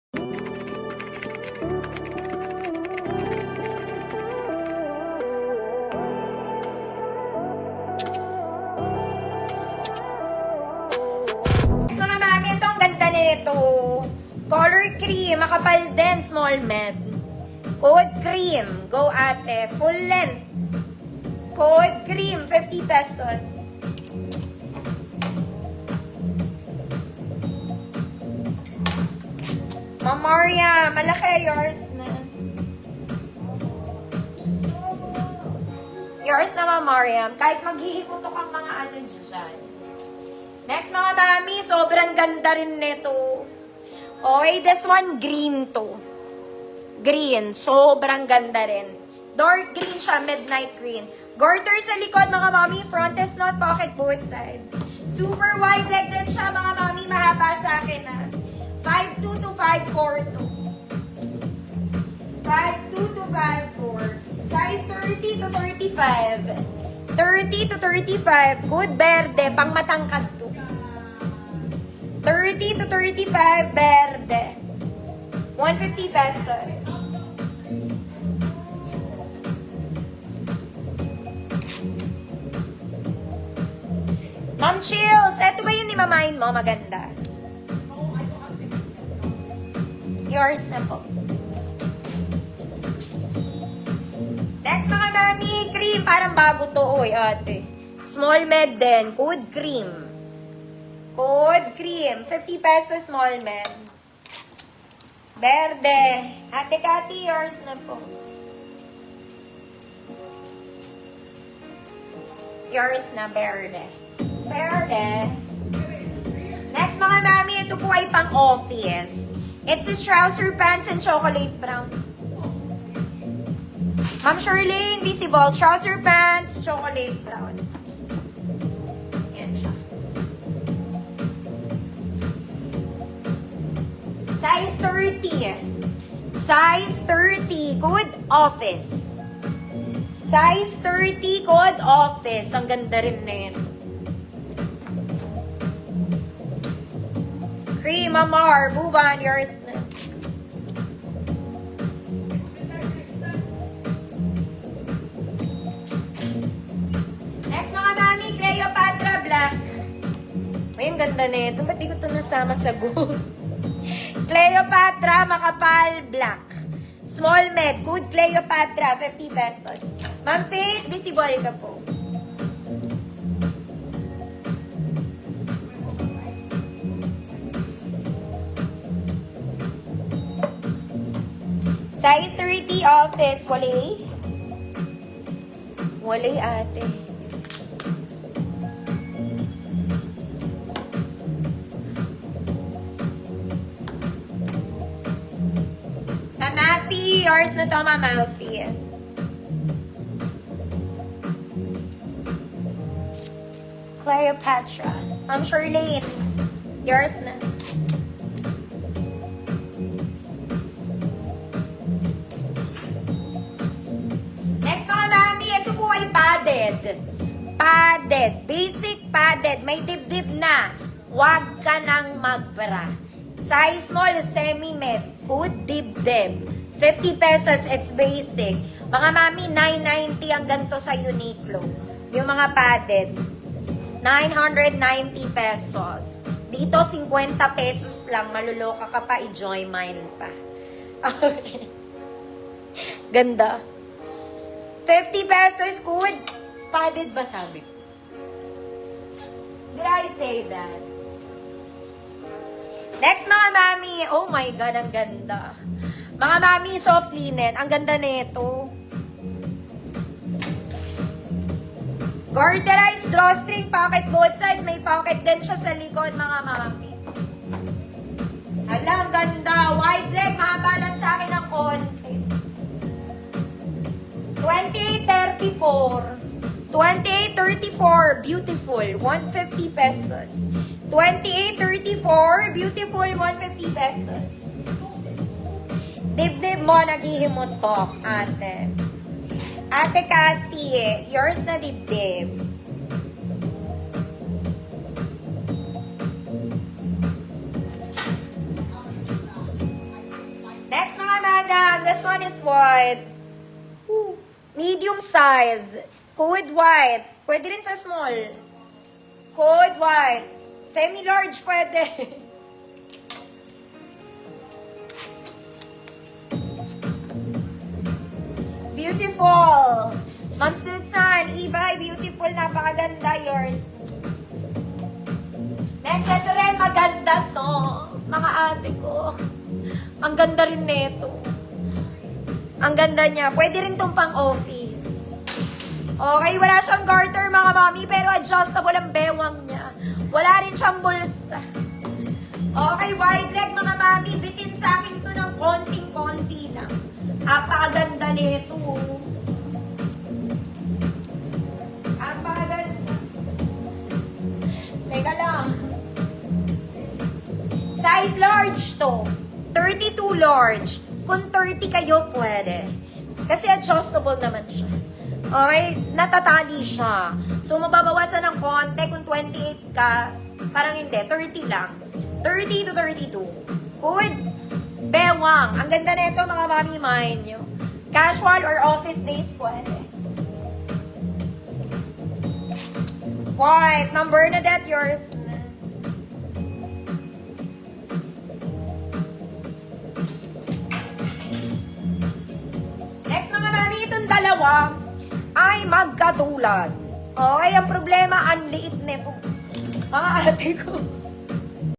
Mga mami, ito ang ganda nito. Color cream, makapal din, small med. Code cream, go ate. Full length. Code cream, 50 pesos. Mamoria, malaki, yours na. Yours na, Mamoriam. Kahit maghihiputok ang mga ano dyan. Next, mga mami, sobrang ganda rin nito. Okay, this one, green to. Green, sobrang ganda rin. Dark green siya, midnight green. Garter sa likod, mga mami. Front is not pocket, both sides. Super wide leg din siya, mga mami. Mahaba sa akin, ha. 5'2 to 5'4 to. 5'2 to 5'4. Size 30 to 35. 30 to 35. Good verde, pang matangkad to. 30 to 35 verde. 150 pesos. Ma'am Chills, eto ba yung nimamain mo? Maganda. Yours na po. Next, mga mami, cream. Parang bago to. Uy, ate. Small med din. Code cream. Code cream. 50 pesos small med. Verde. Ate Kati, yours na po. Yours na, verde. Verde. Next, mga mami, ito po ay pang-office. It's a trouser pants and chocolate brown. Ma'am Shirley, invisible. Trouser pants, chocolate brown. Yan siya. Size 30. Size 30. Good office. Size 30. Good office. Ang ganda rin na yun. Cream, Amar, Buban, yours na. Next, mga mami, Cleopatra Black. Ay, ang ganda na ito. Ba't di ko ito nasama sa gold? Cleopatra Makapal Black. Small med, good Cleopatra, 50 pesos. Ma'am Faith, visible ka po. Size 30 office, wali. Wali ate. Mamafi, yours na to, Mamafi. Cleopatra. Ma'am Shirley, yours na. Padded. Padded. Basic padded. May dibdib na. Huwag ka nang magbra. Size small, semi-med. Good dibdib. 50 pesos, it's basic. Mga mami, 990 ang ganito sa Uniqlo. Yung mga padded. 990 pesos. Dito, 50 pesos lang. Maluloka ka pa, i-joy mine pa. Okay. Ganda. 50 pesos, good. Padded ba sabi ko? Did I say that? Next, mga mami. Oh my God, ang ganda. Mga mami, soft linen. Ang ganda nito. Garterized drawstring, pocket both sides. May pocket din siya sa likod, mga mami. Hala, ang ganda. Wide leg, mahaba lang sa akin ng konti. 28.34. 28.34. Beautiful. 150 pesos. 28.34. Beautiful. 150 pesos. Dibdib mo, naghihimutok, ate. Ate Kati, yours na dibdib. This one is white. Medium size. Code white. Pwede rin sa small. Code white. Semi-large pwede. Beautiful. Ma'am Susan, Ibay, beautiful. Napakaganda. Yours. Next, ito rin. Maganda to. Mga ate ko. Ang ganda rin nito. Ang ganda niya. Pwede rin tong pang office. Okay, wala siyang garter mga mami, pero adjustable ang bewang niya. Wala rin siyang bulsa. Okay, wide leg mga mami. Bitin sa akin to ng konting-konti lang. Apakaganda nito. Apakaganda. Teka lang. Size large to. 32 large. Kung 30 kayo, pwede. Kasi adjustable naman siya. Okay? Natatali siya. So, mababawasan ng konti. Kung 28 ka, parang hindi. 30 lang. 30 to 32. Good. Bewang. Ang ganda nito mga mami, mind nyo. Casual or office days, pwede. White. Ma'am Bernadette, yours. Next mga mami, itong dalawa ay magkatulad. Okay, ang problema, ang liit nito. Mga ate ko.